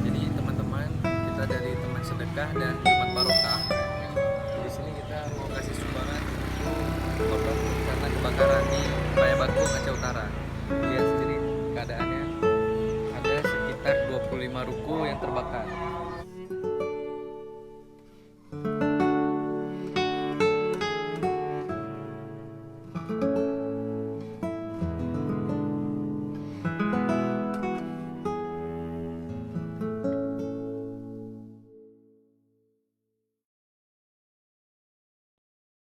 Jadi teman-teman, kita dari teman sedekah dan Jumat Barokah. Di sini kita mau kasih sumbangan untuk korban karena kebakaran di Bayabatu, Aceh Utara. Lihat sendiri keadaannya, ada sekitar 25 ruko yang terbakar.